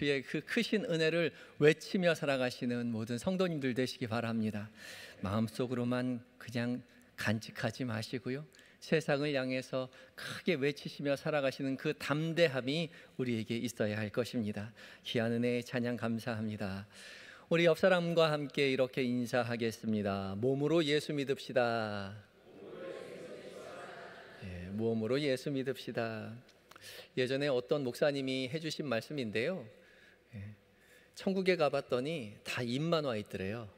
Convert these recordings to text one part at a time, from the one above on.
주의 그 크신 은혜를 외치며 살아가시는 모든 성도님들 되시기 바랍니다. 마음속으로만 그냥 간직하지 마시고요, 세상을 향해서 크게 외치시며 살아가시는 그 담대함이 우리에게 있어야 할 것입니다. 귀한 은혜의 찬양 감사합니다. 우리 옆 사람과 함께 이렇게 인사하겠습니다. 몸으로 예수 믿읍시다. 몸으로 예수 믿읍시다. 예전에 어떤 목사님이 해주신 말씀인데요, 천국에 가봤더니 다 입만 와 있더래요.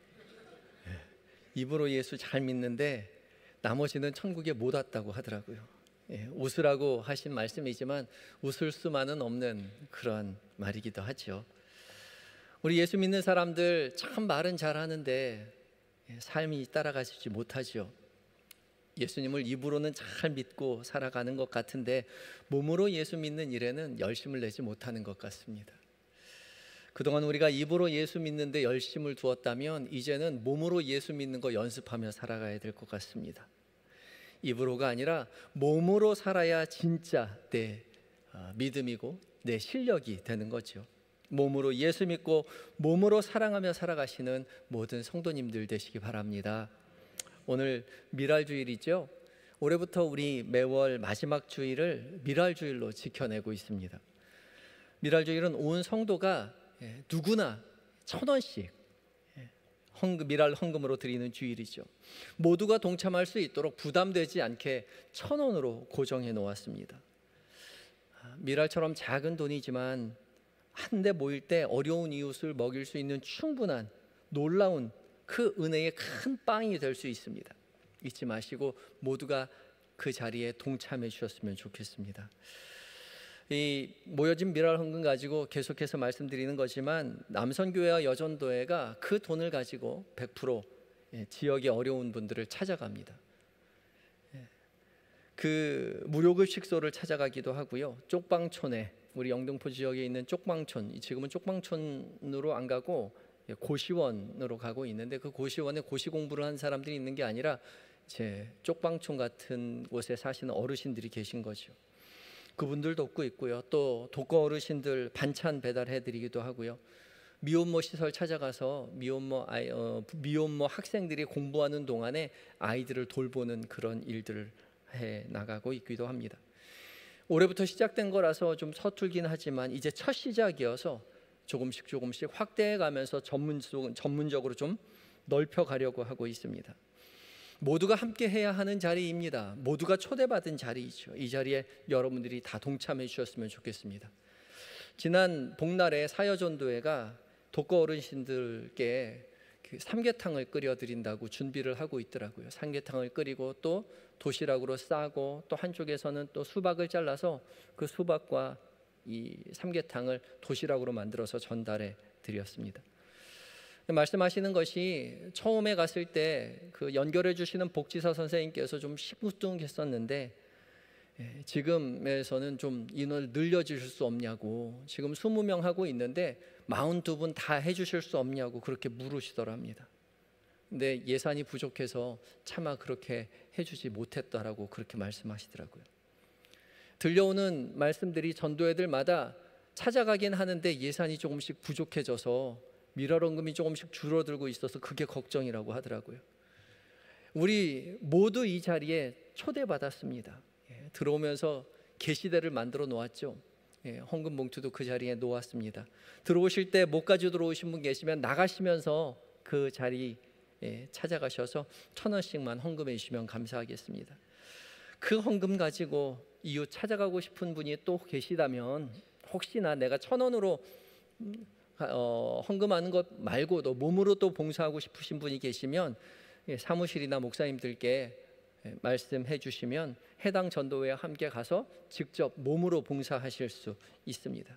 입으로 예수 잘 믿는데 나머지는 천국에 못 왔다고 하더라고요. 웃으라고 하신 말씀이지만 웃을 수만은 없는 그런 말이기도 하죠. 우리 예수 믿는 사람들 참 말은 잘하는데 삶이 따라가지 못하죠. 예수님을 입으로는 잘 믿고 살아가는 것 같은데 몸으로 예수 믿는 일에는 열심을 내지 못하는 것 같습니다. 그동안 우리가 입으로 예수 믿는데 열심을 두었다면 이제는 몸으로 예수 믿는 거 연습하며 살아가야 될 것 같습니다. 입으로가 아니라 몸으로 살아야 진짜 내 믿음이고 내 실력이 되는 거죠. 몸으로 예수 믿고 몸으로 사랑하며 살아가시는 모든 성도님들 되시기 바랍니다. 오늘 미랄주일이죠. 올해부터 우리 매월 마지막 주일을 미랄주일로 지켜내고 있습니다. 미랄주일은 온 성도가 누구나 1,000원씩 미랄 헌금으로 드리는 주일이죠. 모두가 동참할 수 있도록 부담되지 않게 1,000원으로 고정해 놓았습니다. 미랄처럼 작은 돈이지만 한데 모일 때 어려운 이웃을 먹일 수 있는 충분한 놀라운 그 은혜의 큰 빵이 될 수 있습니다. 잊지 마시고 모두가 그 자리에 동참해 주셨으면 좋겠습니다. 이 모여진 미랄 헌금 가지고 계속해서 말씀드리는 거지만 남선교회와 여전도회가 그 돈을 가지고 100% 지역의 어려운 분들을 찾아갑니다. 그 무료급식소를 찾아가기도 하고요, 쪽방촌에 우리 영등포 지역에 있는 쪽방촌, 지금은 쪽방촌으로 안 가고 고시원으로 가고 있는데 그 고시원에 고시 공부를 한 사람들이 있는 게 아니라 제 쪽방촌 같은 곳에 사시는 어르신들이 계신 거죠. 그분들 돕고 있고요, 또 독거 어르신들 반찬 배달해드리기도 하고요, 미혼모 시설 찾아가서 미혼모 학생들이 공부하는 동안에 아이들을 돌보는 그런 일들을 해 나가고 있기도 합니다. 올해부터 시작된 거라서 좀 서툴긴 하지만 이제 첫 시작이어서 조금씩 확대해 가면서 전문적으로 좀 넓혀 가려고 하고 있습니다. 모두가 함께 해야 하는 자리입니다. 모두가 초대받은 자리이죠. 이 자리에 여러분들이 다 동참해 주셨으면 좋겠습니다. 지난 복날에 사여전도회가 독거 어르신들께 그 삼계탕을 끓여 드린다고 준비를 하고 있더라고요. 삼계탕을 끓이고 또 도시락으로 싸고 또 한쪽에서는 또 수박을 잘라서 그 수박과 이 삼계탕을 도시락으로 만들어서 전달해 드렸습니다. 말씀하시는 것이 처음에 갔을 때 그 연결해 주시는 복지사 선생님께서 좀 시무뚱했었는데 지금에서는 좀 인원을 늘려주실 수 없냐고, 지금 20명 하고 있는데 42분 다 해주실 수 없냐고 그렇게 물으시더랍니다. 근데 예산이 부족해서 차마 그렇게 해주지 못했다라고 그렇게 말씀하시더라고요. 들려오는 말씀들이 전도회들마다 찾아가긴 하는데 예산이 조금씩 부족해져서 미랄헌금이 조금씩 줄어들고 있어서 그게 걱정이라고 하더라고요. 우리 모두 이 자리에 초대받았습니다. 들어오면서 계시대를 만들어 놓았죠. 헌금 봉투도 그 자리에 놓았습니다. 들어오실 때 못 가지고 들어오신 분 계시면 나가시면서 그 자리 찾아가셔서 1,000원씩만 헌금해 주시면 감사하겠습니다. 그 헌금 가지고 이웃 찾아가고 싶은 분이 또 계시다면, 혹시나 내가 1,000원으로 헌금하는 것 말고도 몸으로 또 봉사하고 싶으신 분이 계시면 사무실이나 목사님들께 말씀해 주시면 해당 전도회와 함께 가서 직접 몸으로 봉사하실 수 있습니다.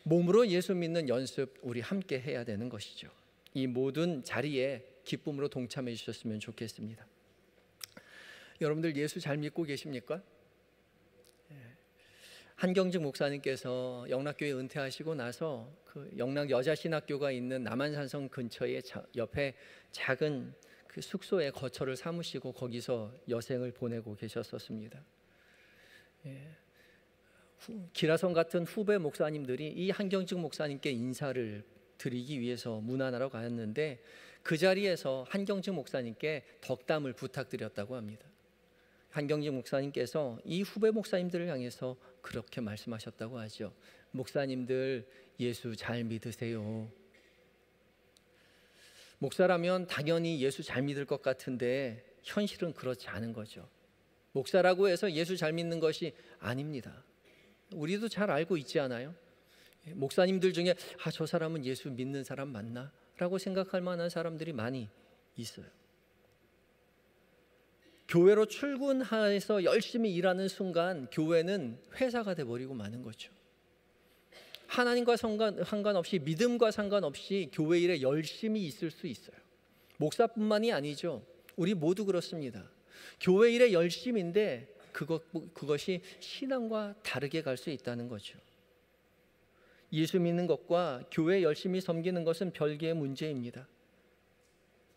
몸으로 예수 믿는 연습 우리 함께 해야 되는 것이죠. 이 모든 자리에 기쁨으로 동참해 주셨으면 좋겠습니다. 여러분들 예수 잘 믿고 계십니까? 한경직 목사님께서 영락교회 은퇴하시고 나서 그 영락 여자신학교가 있는 남한산성 근처에 옆에 작은 그 숙소에 거처를 삼으시고 거기서 여생을 보내고 계셨었습니다. 기라성 같은 후배 목사님들이 이 한경직 목사님께 인사를 드리기 위해서 문안하러 가였는데 그 자리에서 한경직 목사님께 덕담을 부탁드렸다고 합니다. 한경직 목사님께서 이 후배 목사님들을 향해서 그렇게 말씀하셨다고 하죠. 목사님들 예수 잘 믿으세요. 목사라면 당연히 예수 잘 믿을 것 같은데 현실은 그렇지 않은 거죠. 목사라고 해서 예수 잘 믿는 것이 아닙니다. 우리도 잘 알고 있지 않아요? 목사님들 중에 저 사람은 예수 믿는 사람 맞나? 라고 생각할 만한 사람들이 많이 있어요. 교회로 출근해서 열심히 일하는 순간 교회는 회사가 돼버리고 마는 거죠. 하나님과 상관없이, 믿음과 상관없이 교회 일에 열심히 있을 수 있어요. 목사뿐만이 아니죠. 우리 모두 그렇습니다. 교회 일에 열심인데 그것이 신앙과 다르게 갈 수 있다는 거죠. 예수 믿는 것과 교회 열심히 섬기는 것은 별개의 문제입니다.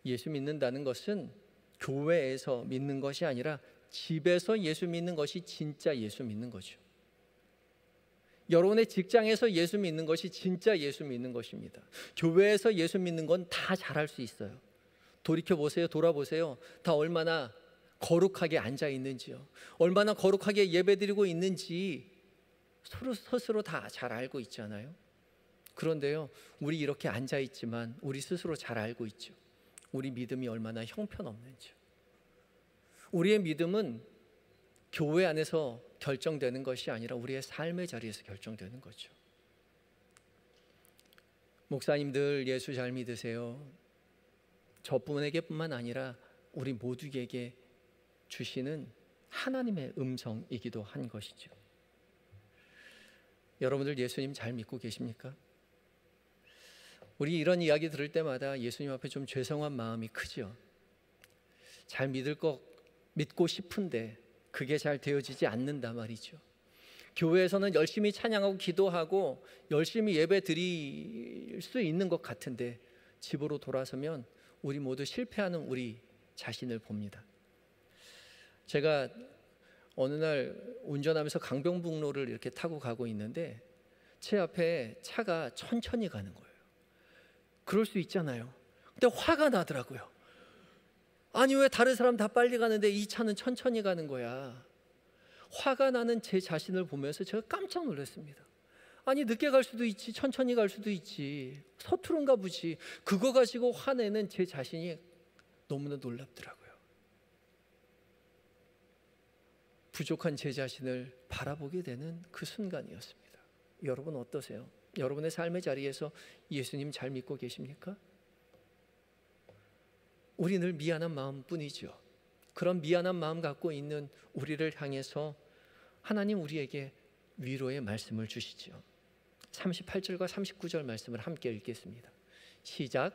예수 믿는다는 것은 교회에서 믿는 것이 아니라 집에서 예수 믿는 것이 진짜 예수 믿는 거죠. 여러분의 직장에서 예수 믿는 것이 진짜 예수 믿는 것입니다. 교회에서 예수 믿는 건 다 잘할 수 있어요. 돌이켜보세요. 돌아보세요. 다 얼마나 거룩하게 앉아 있는지요. 얼마나 거룩하게 예배드리고 있는지 스스로 다 잘 알고 있잖아요. 그런데요, 우리 이렇게 앉아 있지만 우리 스스로 잘 알고 있죠. 우리 믿음이 얼마나 형편없는지. 우리의 믿음은 교회 안에서 결정되는 것이 아니라 우리의 삶의 자리에서 결정되는 거죠. 목사님들 예수 잘 믿으세요. 저분에게뿐만 아니라 우리 모두에게 주시는 하나님의 음성이기도 한 것이죠. 여러분들 예수님 잘 믿고 계십니까? 우리 이런 이야기 들을 때마다 예수님 앞에 좀 죄송한 마음이 크죠. 잘 믿고 싶은데 그게 잘 되어지지 않는다 말이죠. 교회에서는 열심히 찬양하고 기도하고 열심히 예배 드릴 수 있는 것 같은데 집으로 돌아서면 우리 모두 실패하는 우리 자신을 봅니다. 제가 어느 날 운전하면서 강변북로를 이렇게 타고 가고 있는데 제 앞에 차가 천천히 가는 거예요. 그럴 수 있잖아요. 근데 화가 나더라고요. 아니 왜 다른 사람 다 빨리 가는데 이 차는 천천히 가는 거야. 화가 나는 제 자신을 보면서 제가 깜짝 놀랐습니다. 아니 늦게 갈 수도 있지, 천천히 갈 수도 있지, 서투른가 보지. 그거 가지고 화내는 제 자신이 너무나 놀랍더라고요. 부족한 제 자신을 바라보게 되는 그 순간이었습니다. 여러분 어떠세요? 여러분의 삶의 자리에서 예수님 잘 믿고 계십니까? 우리 늘 미안한 마음뿐이죠. 그런 미안한 마음 갖고 있는 우리를 향해서 하나님 우리에게 위로의 말씀을 주시죠. 38절과 39절 말씀을 함께 읽겠습니다. 시작.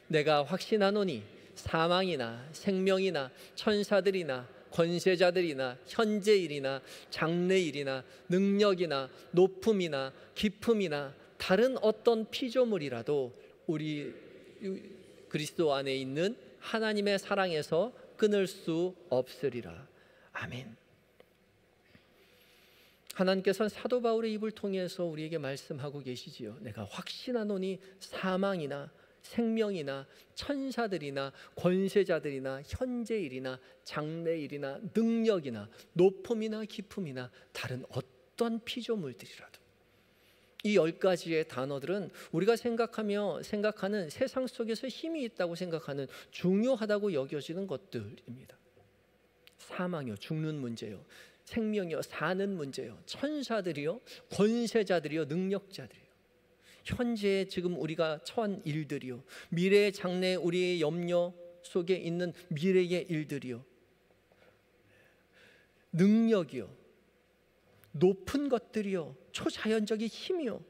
내가 확신하노니 사망이나 생명이나 천사들이나 권세자들이나 현재일이나 장래일이나 능력이나 높음이나 깊음이나 다른 어떤 피조물이라도 우리 그리스도 안에 있는 하나님의 사랑에서 끊을 수 없으리라. 아멘. 하나님께서는 사도 바울의 입을 통해서 우리에게 말씀하고 계시지요. 내가 확신하노니 사망이나 생명이나 천사들이나 권세자들이나 현재일이나 장래일이나 능력이나 높음이나 깊음이나 다른 어떤 피조물들이라도 이 10가지의 단어들은 우리가 생각하는 세상 속에서 힘이 있다고 생각하는 중요하다고 여겨지는 것들입니다. 사망이요, 죽는 문제요. 생명이요, 사는 문제요. 천사들이요, 권세자들이요, 능력자들이요. 현재 지금 우리가 처한 일들이요, 미래의 장래 우리의 염려 속에 있는 미래의 일들이요, 능력이요, 높은 것들이요, 초자연적인 힘이요,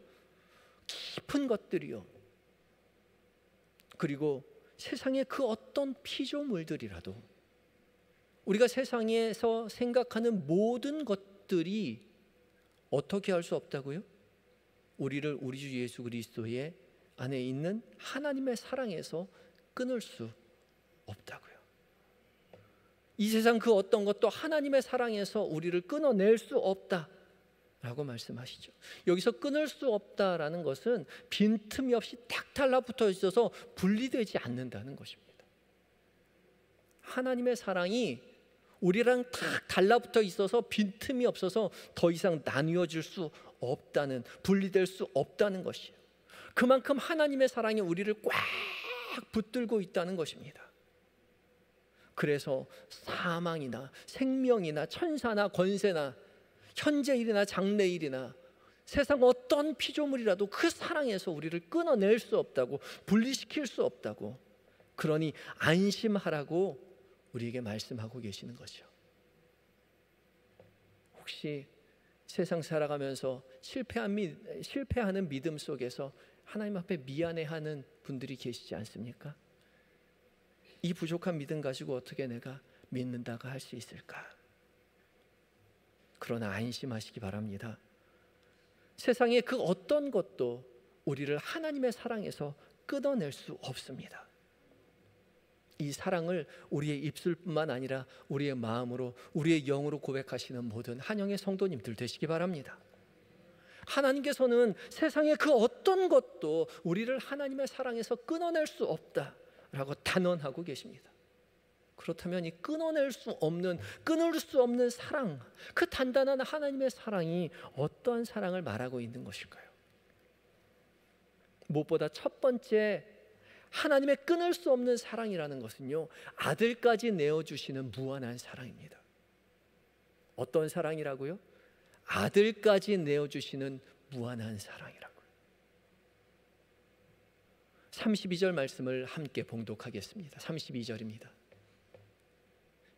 깊은 것들이요, 그리고 세상의 그 어떤 피조물들이라도 우리가 세상에서 생각하는 모든 것들이 어떻게 할 수 없다고요? 우리를 우리 주 예수 그리스도의 안에 있는 하나님의 사랑에서 끊을 수 없다고요. 이 세상 그 어떤 것도 하나님의 사랑에서 우리를 끊어낼 수 없다. 라고 말씀하시죠. 여기서 끊을 수 없다라는 것은 빈틈이 없이 딱 달라붙어 있어서 분리되지 않는다는 것입니다. 하나님의 사랑이 우리랑 딱 달라붙어 있어서 빈틈이 없어서 더 이상 나뉘어질 수 없다는, 분리될 수 없다는 것이에요. 그만큼 하나님의 사랑이 우리를 꽉 붙들고 있다는 것입니다. 그래서 사망이나 생명이나 천사나 권세나 현재일이나 장래일이나 세상 어떤 피조물이라도 그 사랑에서 우리를 끊어낼 수 없다고, 분리시킬 수 없다고, 그러니 안심하라고 우리에게 말씀하고 계시는 거죠. 혹시 세상 살아가면서 실패하는 믿음 속에서 하나님 앞에 미안해하는 분들이 계시지 않습니까? 이 부족한 믿음 가지고 어떻게 내가 믿는다고 할 수 있을까? 그러나 안심하시기 바랍니다. 세상의 그 어떤 것도 우리를 하나님의 사랑에서 끊어낼 수 없습니다. 이 사랑을 우리의 입술뿐만 아니라 우리의 마음으로, 우리의 영으로 고백하시는 모든 한영의 성도님들 되시기 바랍니다. 하나님께서는 세상의 그 어떤 것도 우리를 하나님의 사랑에서 끊어낼 수 없다라고 단언하고 계십니다. 그렇다면 이 끊을 수 없는 사랑, 그 단단한 하나님의 사랑이 어떠한 사랑을 말하고 있는 것일까요? 무엇보다 첫 번째, 하나님의 끊을 수 없는 사랑이라는 것은요, 아들까지 내어주시는 무한한 사랑입니다. 어떤 사랑이라고요? 아들까지 내어주시는 무한한 사랑이라고요. 32절 말씀을 함께 봉독하겠습니다. 32절입니다.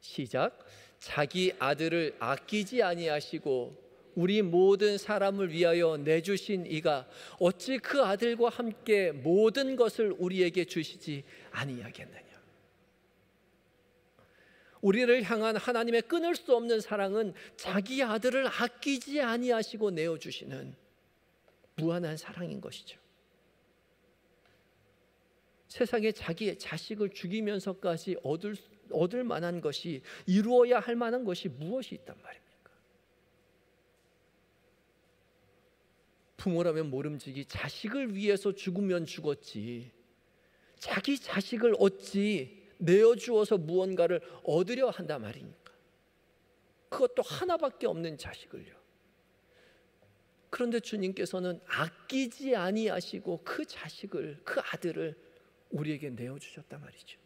시작. 자기 아들을 아끼지 아니하시고 우리 모든 사람을 위하여 내주신 이가 어찌 그 아들과 함께 모든 것을 우리에게 주시지 아니하겠느냐. 우리를 향한 하나님의 끊을 수 없는 사랑은 자기 아들을 아끼지 아니하시고 내어주시는 무한한 사랑인 것이죠. 세상에 자기의 자식을 죽이면서까지 얻을 만한 것이, 이루어야 할 만한 것이 무엇이 있단 말입니까? 부모라면 모름지기 자식을 위해서 죽으면 죽었지, 자기 자식을 어찌 내어주어서 무언가를 얻으려 한단 말입니까? 그것도 하나밖에 없는 자식을요. 그런데 주님께서는 아끼지 아니하시고 그 자식을, 그 아들을 우리에게 내어주셨단 말이죠.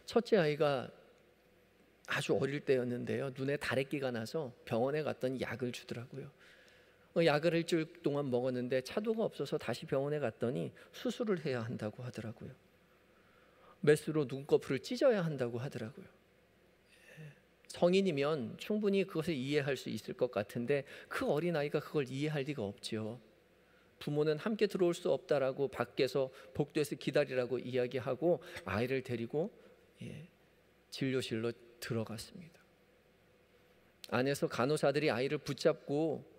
첫째 아이가 아주 어릴 때였는데요, 눈에 다래끼가 나서 병원에 갔더니 약을 주더라고요. 약을 일주일 동안 먹었는데 차도가 없어서 다시 병원에 갔더니 수술을 해야 한다고 하더라고요. 메스로 눈꺼풀을 찢어야 한다고 하더라고요. 성인이면 충분히 그것을 이해할 수 있을 것 같은데 그 어린아이가 그걸 이해할 리가 없죠. 부모는 함께 들어올 수 없다라고 밖에서 복도에서 기다리라고 이야기하고 아이를 데리고 진료실로 들어갔습니다. 안에서 간호사들이 아이를 붙잡고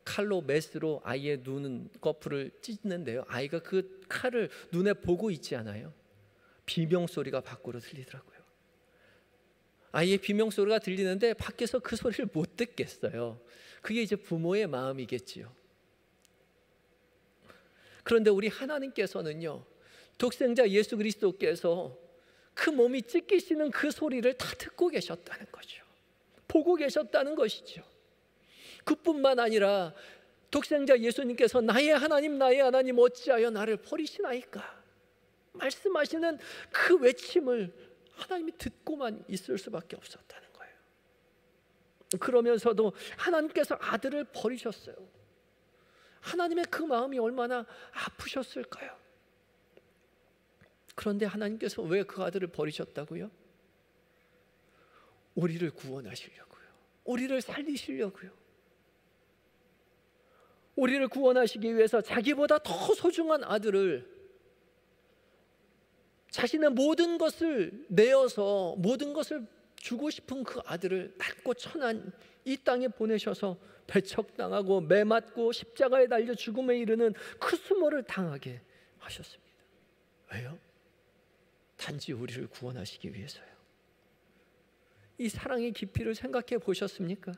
칼로, 메스로 아이의 눈꺼풀을 찢는데요, 아이가 그 칼을 눈에 보고 있지 않아요. 비명소리가 밖으로 들리더라고요. 아이의 비명소리가 들리는데 밖에서 그 소리를 못 듣겠어요. 그게 이제 부모의 마음이겠지요. 그런데 우리 하나님께서는요, 독생자 예수 그리스도께서 그 몸이 찢기시는 그 소리를 다 듣고 계셨다는 거죠. 보고 계셨다는 것이죠. 그뿐만 아니라 독생자 예수님께서 나의 하나님 어찌하여 나를 버리시나이까 말씀하시는 그 외침을 하나님이 듣고만 있을 수밖에 없었다는 거예요. 그러면서도 하나님께서 아들을 버리셨어요. 하나님의 그 마음이 얼마나 아프셨을까요? 그런데 하나님께서 왜 그 아들을 버리셨다고요? 우리를 구원하시려고요. 우리를 살리시려고요. 우리를 구원하시기 위해서 자기보다 더 소중한 아들을, 자신의 모든 것을 내어서 모든 것을 주고 싶은 그 아들을 낮고 천한 이 땅에 보내셔서 배척당하고 매맞고 십자가에 달려 죽음에 이르는 그 수모를 당하게 하셨습니다. 왜요? 단지 우리를 구원하시기 위해서요. 이 사랑의 깊이를 생각해 보셨습니까?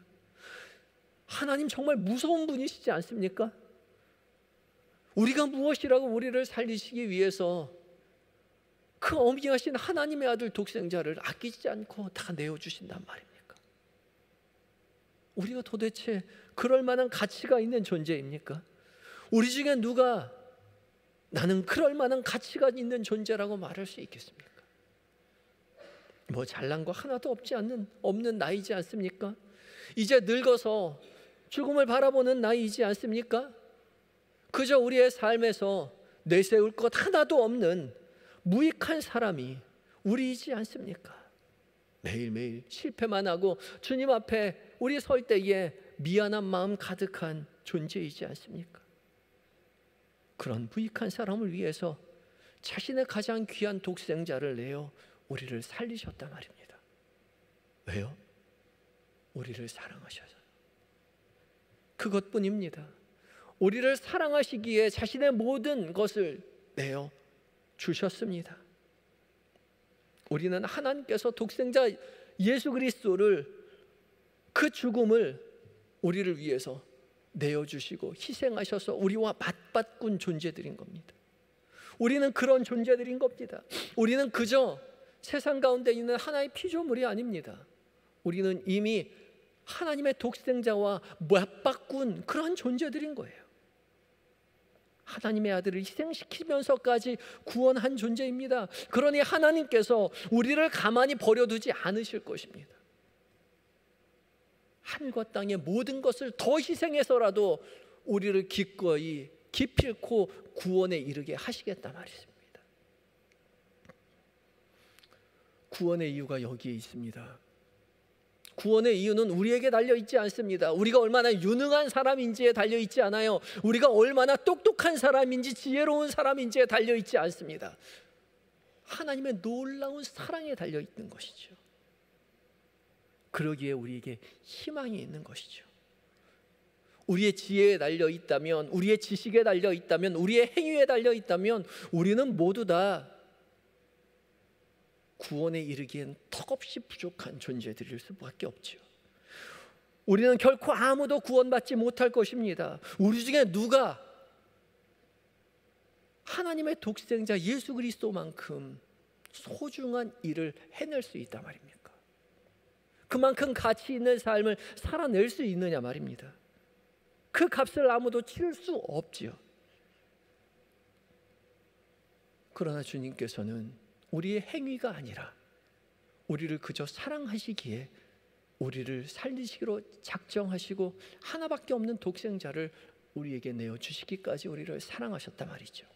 하나님 정말 무서운 분이시지 않습니까? 우리가 무엇이라고 우리를 살리시기 위해서 그 어미하신 하나님의 아들 독생자를 아끼지 않고 다 내어주신단 말입니까? 우리가 도대체 그럴 만한 가치가 있는 존재입니까? 우리 중에 누가 나는 그럴 만한 가치가 있는 존재라고 말할 수 있겠습니까? 뭐 잘난 거 하나도 없는 나이지 않습니까? 이제 늙어서 죽음을 바라보는 나이이지 않습니까? 그저 우리의 삶에서 내세울 것 하나도 없는 무익한 사람이 우리이지 않습니까? 매일매일 실패만 하고 주님 앞에 우리 설 때에 미안한 마음 가득한 존재이지 않습니까? 그런 무익한 사람을 위해서 자신의 가장 귀한 독생자를 내어 우리를 살리셨단 말입니다. 왜요? 우리를 사랑하셔서. 그것뿐입니다. 우리를 사랑하시기에 자신의 모든 것을 내어 주셨습니다. 우리는 하나님께서 독생자 예수 그리스도를 그 죽음을 우리를 위해서 내어주시고 희생하셔서 우리와 맞바꾼 존재들인 겁니다. 우리는 그런 존재들인 겁니다. 우리는 그저 세상 가운데 있는 하나의 피조물이 아닙니다. 우리는 이미 하나님의 독생자와 맞바꾼 그런 존재들인 거예요. 하나님의 아들을 희생시키면서까지 구원한 존재입니다. 그러니 하나님께서 우리를 가만히 버려두지 않으실 것입니다. 하늘과 땅의 모든 것을 더 희생해서라도 우리를 기꺼이 기필코 구원에 이르게 하시겠다 말입니다. 구원의 이유가 여기에 있습니다. 구원의 이유는 우리에게 달려있지 않습니다. 우리가 얼마나 유능한 사람인지에 달려있지 않아요. 우리가 얼마나 똑똑한 사람인지 지혜로운 사람인지에 달려있지 않습니다. 하나님의 놀라운 사랑에 달려있는 것이죠. 그러기에 우리에게 희망이 있는 것이죠. 우리의 지혜에 달려있다면, 우리의 지식에 달려있다면, 우리의 행위에 달려있다면 우리는 모두 다 구원에 이르기엔 턱없이 부족한 존재들일 수밖에 없죠. 우리는 결코 아무도 구원받지 못할 것입니다. 우리 중에 누가 하나님의 독생자 예수 그리스도만큼 소중한 일을 해낼 수 있단 말입니까? 그만큼 가치 있는 삶을 살아낼 수 있느냐 말입니다. 그 값을 아무도 치를 수 없지요. 그러나 주님께서는 우리의 행위가 아니라 우리를 그저 사랑하시기에 우리를 살리시기로 작정하시고 하나밖에 없는 독생자를 우리에게 내어주시기까지 우리를 사랑하셨단 말이죠.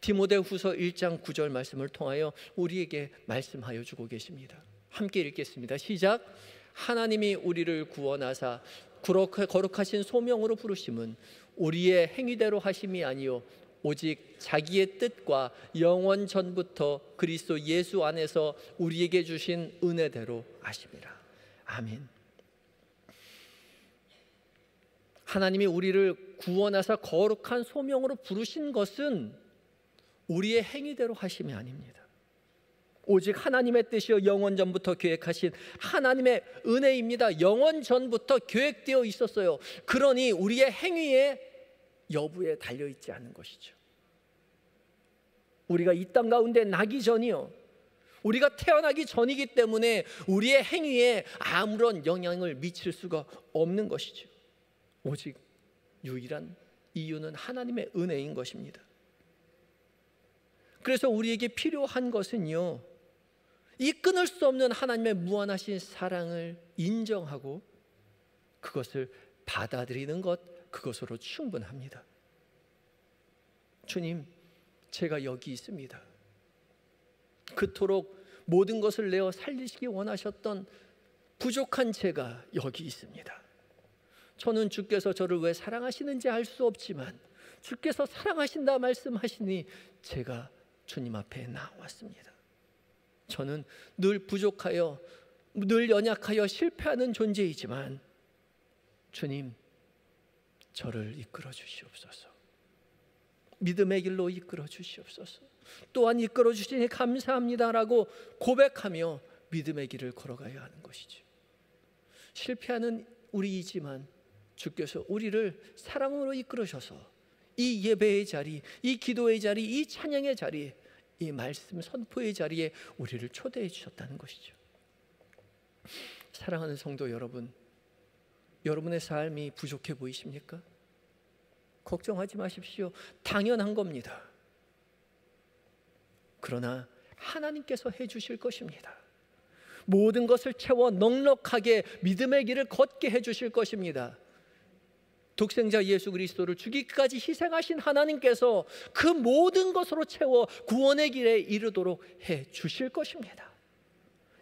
디모데후서 1장 9절 말씀을 통하여 우리에게 말씀하여 주고 계십니다. 함께 읽겠습니다. 시작. 하나님이 우리를 구원하사 거룩하신 소명으로 부르심은 우리의 행위대로 하심이 아니요 오직 자기의 뜻과 영원 전부터 그리스도 예수 안에서 우리에게 주신 은혜대로 하심이라. 아멘. 하나님이 우리를 구원하사 거룩한 소명으로 부르신 것은 우리의 행위대로 하심이 아닙니다. 오직 하나님의 뜻이요 영원 전부터 계획하신 하나님의 은혜입니다. 영원 전부터 계획되어 있었어요. 그러니 우리의 행위의 여부에 달려있지 않은 것이죠. 우리가 이 땅 가운데 나기 전이요, 우리가 태어나기 전이기 때문에 우리의 행위에 아무런 영향을 미칠 수가 없는 것이죠. 오직 유일한 이유는 하나님의 은혜인 것입니다. 그래서 우리에게 필요한 것은요, 이 끊을 수 없는 하나님의 무한하신 사랑을 인정하고 그것을 받아들이는 것, 그것으로 충분합니다. 주님, 제가 여기 있습니다. 그토록 모든 것을 내어 살리시기 원하셨던 부족한 제가 여기 있습니다. 저는 주께서 저를 왜 사랑하시는지 알 수 없지만 주께서 사랑하신다 말씀하시니 제가 주님 앞에 나왔습니다. 저는 늘 부족하여, 늘 연약하여 실패하는 존재이지만 주님, 저를 이끌어 주시옵소서. 믿음의 길로 이끌어 주시옵소서. 또한 이끌어 주시니 감사합니다라고 고백하며 믿음의 길을 걸어가야 하는 것이죠. 실패하는 우리이지만 주께서 우리를 사랑으로 이끌으셔서 이 예배의 자리, 이 기도의 자리, 이 찬양의 자리, 이 말씀 선포의 자리에 우리를 초대해 주셨다는 것이죠. 사랑하는 성도 여러분, 여러분의 삶이 부족해 보이십니까? 걱정하지 마십시오. 당연한 겁니다. 그러나 하나님께서 해주실 것입니다. 모든 것을 채워 넉넉하게 믿음의 길을 걷게 해주실 것입니다. 독생자 예수 그리스도를 죽이기까지 희생하신 하나님께서 그 모든 것으로 채워 구원의 길에 이르도록 해주실 것입니다.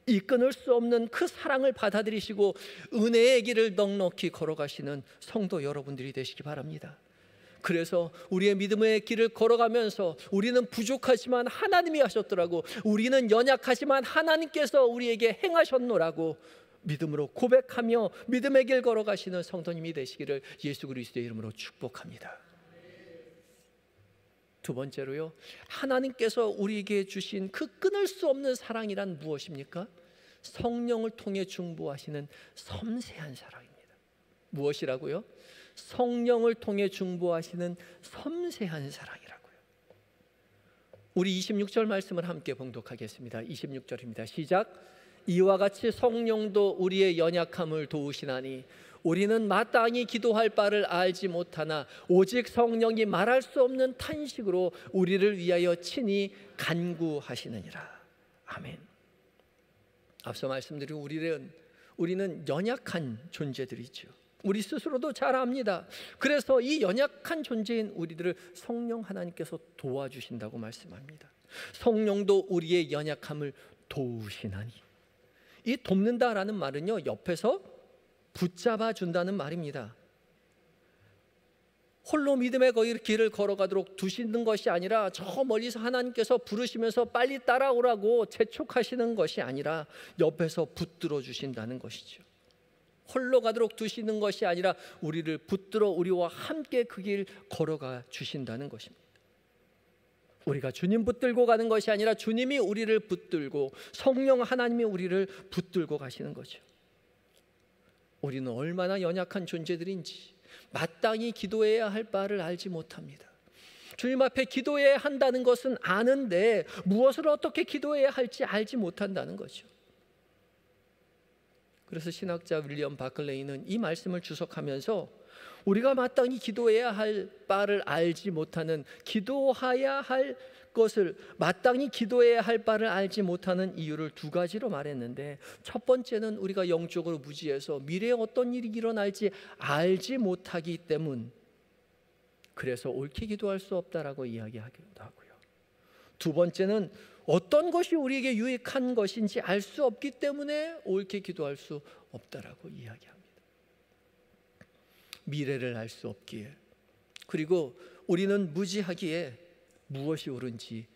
이 끊을 수 없는 그 사랑을 받아들이시고 은혜의 길을 넉넉히 걸어가시는 성도 여러분들이 되시기 바랍니다. 그래서 우리의 믿음의 길을 걸어가면서 우리는 부족하지만 하나님이 하셨더라고, 우리는 연약하지만 하나님께서 우리에게 행하셨노라고 믿음으로 고백하며 믿음의 길 걸어가시는 성도님이 되시기를 예수 그리스도의 이름으로 축복합니다. 두 번째로요, 하나님께서 우리에게 주신 그 끊을 수 없는 사랑이란 무엇입니까? 성령을 통해 중보하시는 섬세한 사랑입니다. 무엇이라고요? 성령을 통해 중보하시는 섬세한 사랑이라고요. 우리 26절 말씀을 함께 봉독하겠습니다. 26절입니다. 시작. 이와 같이 성령도 우리의 연약함을 도우시나니 우리는 마땅히 기도할 바를 알지 못하나 오직 성령이 말할 수 없는 탄식으로 우리를 위하여 친히 간구하시느니라. 아멘. 앞서 말씀드린 우리는 연약한 존재들이죠. 우리 스스로도 잘 압니다. 그래서 이 연약한 존재인 우리들을 성령 하나님께서 도와주신다고 말씀합니다. 성령도 우리의 연약함을 도우시나니, 이 돕는다라는 말은요, 옆에서 붙잡아 준다는 말입니다. 홀로 믿음의 길을 걸어가도록 두시는 것이 아니라 저 멀리서 하나님께서 부르시면서 빨리 따라오라고 재촉하시는 것이 아니라 옆에서 붙들어 주신다는 것이죠. 홀로 가도록 두시는 것이 아니라 우리를 붙들어 우리와 함께 그 길 걸어가 주신다는 것입니다. 우리가 주님 붙들고 가는 것이 아니라 주님이 우리를 붙들고 성령 하나님이 우리를 붙들고 가시는 거죠. 우리는 얼마나 연약한 존재들인지 마땅히 기도해야 할 바를 알지 못합니다. 주님 앞에 기도해야 한다는 것은 아는데 무엇을 어떻게 기도해야 할지 알지 못한다는 거죠. 그래서 신학자 윌리엄 바클레이는 이 말씀을 주석하면서 우리가 마땅히 기도해야 할 바를 알지 못하는, 기도해야 할 것을 마땅히 기도해야 할 바를 알지 못하는 이유를 두 가지로 말했는데, 첫 번째는 우리가 영적으로 무지해서 미래에 어떤 일이 일어날지 알지 못하기 때문, 그래서 옳게 기도할 수 없다라고 이야기하기도 하고요. 두 번째는 어떤 것이 우리에게 유익한 것인지 알 수 없기 때문에 옳게 기도할 수 없다라고 이야기합니다. 미래를 알 수 없기에, 그리고 우리는 무지하기에 무엇이 옳은지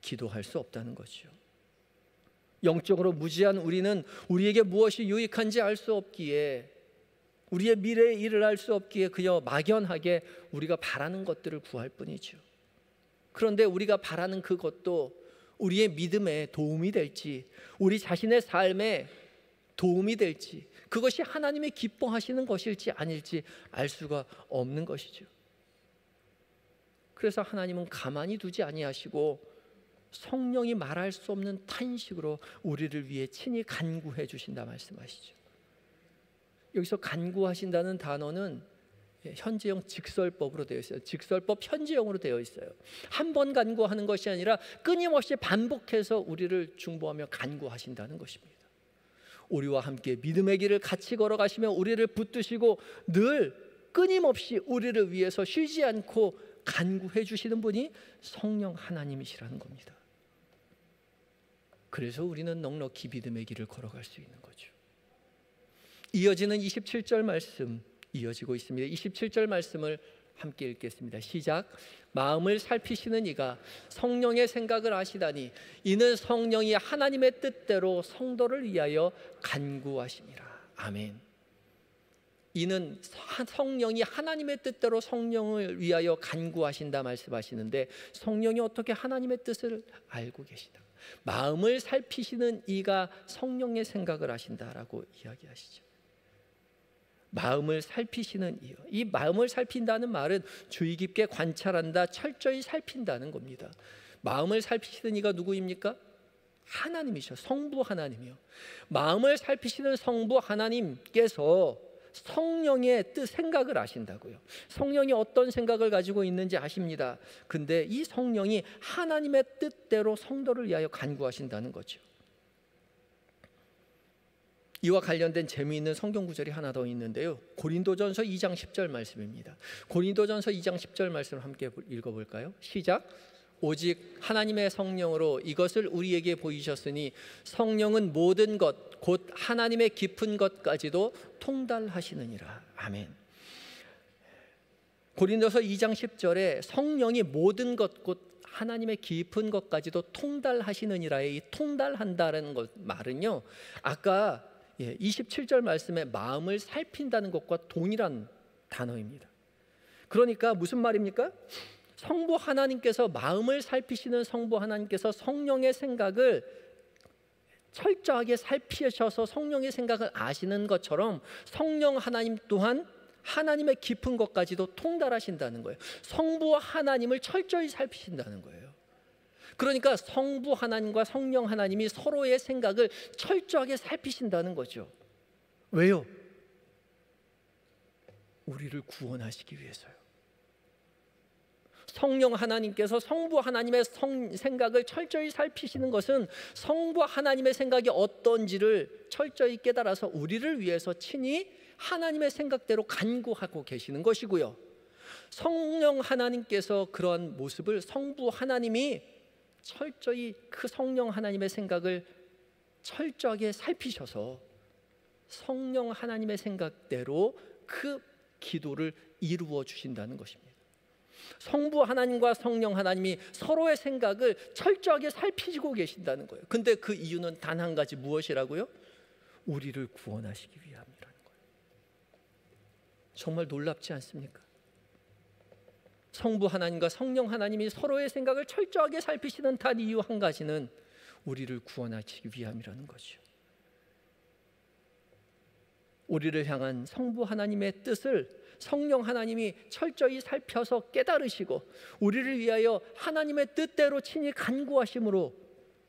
기도할 수 없다는 거죠. 영적으로 무지한 우리는 우리에게 무엇이 유익한지 알 수 없기에, 우리의 미래의 일을 알 수 없기에 그저 막연하게 우리가 바라는 것들을 구할 뿐이죠. 그런데 우리가 바라는 그것도 우리의 믿음에 도움이 될지, 우리 자신의 삶에 도움이 될지, 그것이 하나님이 기뻐하시는 것일지 아닐지 알 수가 없는 것이죠. 그래서 하나님은 가만히 두지 아니하시고 성령이 말할 수 없는 탄식으로 우리를 위해 친히 간구해 주신다 말씀하시죠. 여기서 간구하신다는 단어는 현재형 직설법으로 되어 있어요. 직설법 현재형으로 되어 있어요. 한 번 간구하는 것이 아니라 끊임없이 반복해서 우리를 중보하며 간구하신다는 것입니다. 우리와 함께 믿음의 길을 같이 걸어가시며 우리를 붙드시고 늘 끊임없이 우리를 위해서 쉬지 않고 간구해 주시는 분이 성령 하나님이시라는 겁니다. 그래서 우리는 넉넉히 믿음의 길을 걸어갈 수 있는 거죠. 이어지는 27절 말씀 이어지고 있습니다. 27절 말씀을 함께 읽겠습니다. 시작. 마음을 살피시는 이가 성령의 생각을 아시다니 이는 성령이 하나님의 뜻대로 성도를 위하여 간구하심이라. 아멘. 이는 성령이 하나님의 뜻대로 성령을 위하여 간구하신다 말씀하시는데, 성령이 어떻게 하나님의 뜻을 알고 계시다, 마음을 살피시는 이가 성령의 생각을 하신다라고 이야기하시죠. 마음을 살피시는 이요. 이 마음을 살핀다는 말은 주의 깊게 관찰한다, 철저히 살핀다는 겁니다. 마음을 살피시는 이가 누구입니까? 하나님이셔. 성부 하나님이요. 마음을 살피시는 성부 하나님께서 성령의 뜻, 생각을 아신다고요. 성령이 어떤 생각을 가지고 있는지 아십니다. 근데 이 성령이 하나님의 뜻대로 성도를 위하여 간구하신다는 거죠. 이와 관련된 재미있는 성경 구절이 하나 더 있는데요. 고린도전서 2장 10절 말씀입니다. 고린도전서 2장 10절 말씀을 함께 읽어볼까요? 시작. 오직 하나님의 성령으로 이것을 우리에게 보이셨으니 성령은 모든 것 곧 하나님의 깊은 것까지도 통달하시느니라. 아멘. 고린도서 2장 10절에 성령이 모든 것 곧 하나님의 깊은 것까지도 통달하시느니라의 이 통달한다는 것 말은요, 아까 27절 말씀에 마음을 살핀다는 것과 동일한 단어입니다. 그러니까 무슨 말입니까? 성부 하나님께서, 마음을 살피시는 성부 하나님께서 성령의 생각을 철저하게 살피셔서 성령의 생각을 아시는 것처럼 성령 하나님 또한 하나님의 깊은 것까지도 통달하신다는 거예요. 성부 하나님을 철저히 살피신다는 거예요. 그러니까 성부 하나님과 성령 하나님이 서로의 생각을 철저하게 살피신다는 거죠. 왜요? 우리를 구원하시기 위해서요. 성령 하나님께서 성부 하나님의 생각을 철저히 살피시는 것은 성부 하나님의 생각이 어떤지를 철저히 깨달아서 우리를 위해서 친히 하나님의 생각대로 간구하고 계시는 것이고요. 성령 하나님께서 그러한 모습을 성부 하나님이 철저히 그 성령 하나님의 생각을 철저하게 살피셔서 성령 하나님의 생각대로 그 기도를 이루어 주신다는 것입니다. 성부 하나님과 성령 하나님이 서로의 생각을 철저하게 살피시고 계신다는 거예요. 근데 그 이유는 단 한 가지, 무엇이라고요? 우리를 구원하시기 위함이라는 거예요. 정말 놀랍지 않습니까? 성부 하나님과 성령 하나님이 서로의 생각을 철저하게 살피시는 단 이유 한 가지는 우리를 구원하시기 위함이라는 거죠. 우리를 향한 성부 하나님의 뜻을 성령 하나님이 철저히 살펴서 깨달으시고 우리를 위하여 하나님의 뜻대로 친히 간구하심으로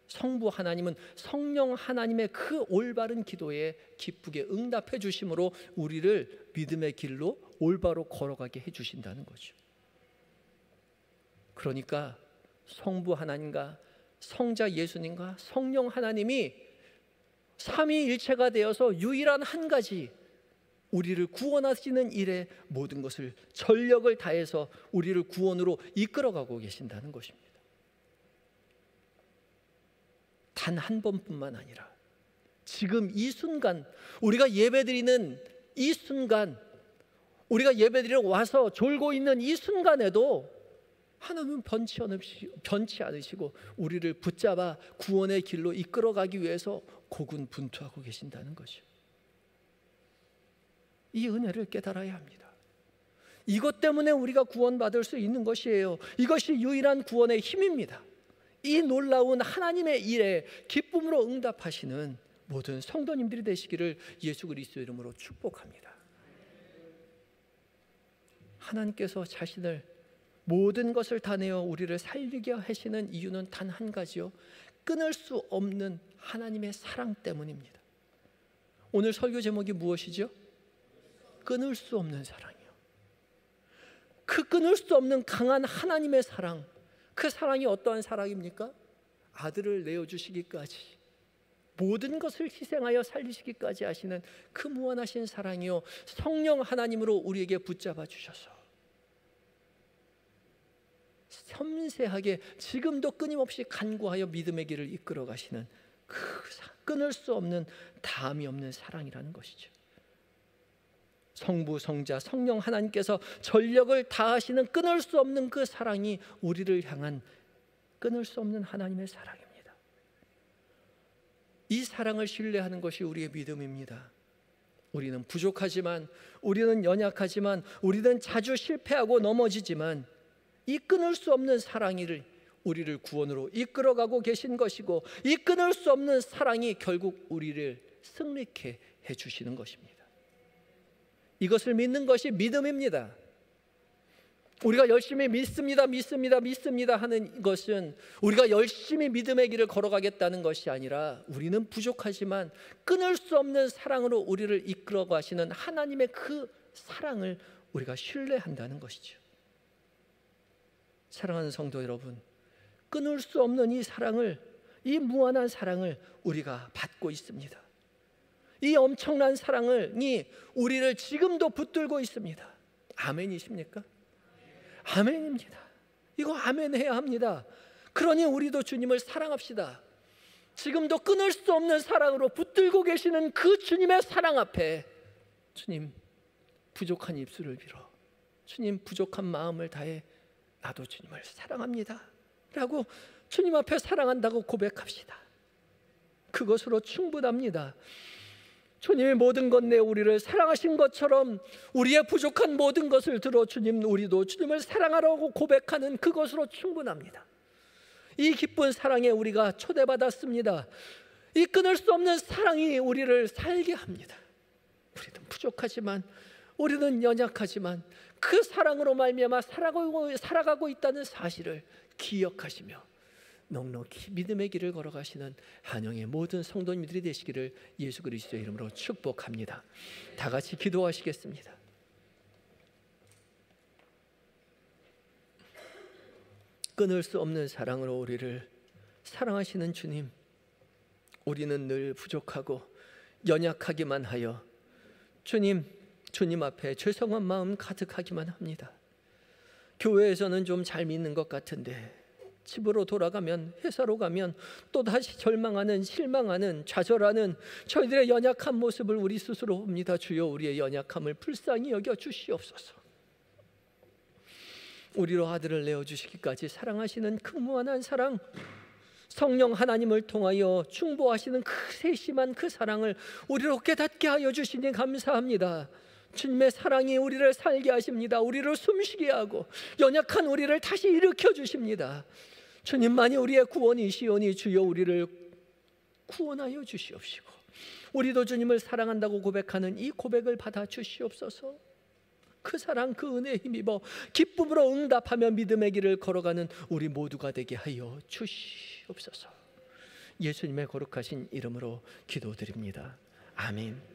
성부 하나님은 성령 하나님의 그 올바른 기도에 기쁘게 응답해 주심으로 우리를 믿음의 길로 올바로 걸어가게 해 주신다는 거죠. 그러니까 성부 하나님과 성자 예수님과 성령 하나님이 삼위일체가 되어서 유일한 한 가지, 우리를 구원하시는 일에 모든 것을 전력을 다해서 우리를 구원으로 이끌어가고 계신다는 것입니다. 단 한 번뿐만 아니라 지금 이 순간, 우리가 예배드리는 이 순간, 우리가 예배드리러 와서 졸고 있는 이 순간에도 하나님은 변치 않으시고 우리를 붙잡아 구원의 길로 이끌어가기 위해서 고군분투하고 계신다는 거죠. 이 은혜를 깨달아야 합니다. 이것 때문에 우리가 구원받을 수 있는 것이에요. 이것이 유일한 구원의 힘입니다. 이 놀라운 하나님의 일에 기쁨으로 응답하시는 모든 성도님들이 되시기를 예수 그리스도 이름으로 축복합니다. 하나님께서 자신을 모든 것을 다 내어 우리를 살리게 하시는 이유는 단 한 가지요, 끊을 수 없는 하나님의 사랑 때문입니다. 오늘 설교 제목이 무엇이죠? 끊을 수 없는 사랑이요. 그 끊을 수 없는 강한 하나님의 사랑, 그 사랑이 어떠한 사랑입니까? 아들을 내어주시기까지, 모든 것을 희생하여 살리시기까지 하시는 그 무한하신 사랑이요, 성령 하나님으로 우리에게 붙잡아 주셔서 섬세하게 지금도 끊임없이 간구하여 믿음의 길을 이끌어 가시는 그 끊을 수 없는 다함이 없는 사랑이라는 것이죠. 성부, 성자, 성령 하나님께서 전력을 다하시는 끊을 수 없는 그 사랑이 우리를 향한 끊을 수 없는 하나님의 사랑입니다. 이 사랑을 신뢰하는 것이 우리의 믿음입니다. 우리는 부족하지만, 우리는 연약하지만, 우리는 자주 실패하고 넘어지지만 이 끊을 수 없는 사랑을 우리를 구원으로 이끌어가고 계신 것이고, 이 끊을 수 없는 사랑이 결국 우리를 승리케 해주시는 것입니다. 이것을 믿는 것이 믿음입니다. 우리가 열심히 믿습니다 하는 것은 우리가 열심히 믿음의 길을 걸어가겠다는 것이 아니라, 우리는 부족하지만 끊을 수 없는 사랑으로 우리를 이끌어 가시는 하나님의 그 사랑을 우리가 신뢰한다는 것이죠. 사랑하는 성도 여러분, 끊을 수 없는 이 사랑을, 이 무한한 사랑을 우리가 받고 있습니다. 이 엄청난 사랑이 우리를 지금도 붙들고 있습니다. 아멘이십니까? 아멘입니다. 이거 아멘해야 합니다. 그러니 우리도 주님을 사랑합시다. 지금도 끊을 수 없는 사랑으로 붙들고 계시는 그 주님의 사랑 앞에, 주님, 부족한 입술을 빌어, 주님, 부족한 마음을 다해 나도 주님을 사랑합니다 라고 주님 앞에 사랑한다고 고백합시다. 그것으로 충분합니다. 주님이 모든 것 내 우리를 사랑하신 것처럼 우리의 부족한 모든 것을 들어 주님, 우리도 주님을 사랑하라고 고백하는 그것으로 충분합니다. 이 기쁜 사랑에 우리가 초대받았습니다. 이 끊을 수 없는 사랑이 우리를 살게 합니다. 우리는 부족하지만, 우리는 연약하지만 그 사랑으로 말미암아 살아가고 있다는 사실을 기억하시며 넉넉히 믿음의 길을 걸어가시는 한영의 모든 성도님들이 되시기를 예수 그리스도의 이름으로 축복합니다. 다 같이 기도하시겠습니다. 끊을 수 없는 사랑으로 우리를 사랑하시는 주님, 우리는 늘 부족하고 연약하기만 하여 주님 앞에 죄송한 마음 가득하기만 합니다. 교회에서는 좀 잘 믿는 것 같은데 집으로 돌아가면, 회사로 가면 또다시 절망하는, 실망하는, 좌절하는 저희들의 연약한 모습을 우리 스스로 봅니다. 주여, 우리의 연약함을 불쌍히 여겨 주시옵소서. 우리로 아들을 내어주시기까지 사랑하시는 그 무한한 사랑, 성령 하나님을 통하여 충보하시는 그 세심한 그 사랑을 우리로 깨닫게 하여 주시니 감사합니다. 주님의 사랑이 우리를 살게 하십니다. 우리를 숨쉬게 하고 연약한 우리를 다시 일으켜 주십니다. 주님만이 우리의 구원이시오니 주여, 우리를 구원하여 주시옵시고 우리도 주님을 사랑한다고 고백하는 이 고백을 받아 주시옵소서. 그 사랑, 그 은혜에 힘입어 기쁨으로 응답하며 믿음의 길을 걸어가는 우리 모두가 되게 하여 주시옵소서. 예수님의 거룩하신 이름으로 기도드립니다. 아멘.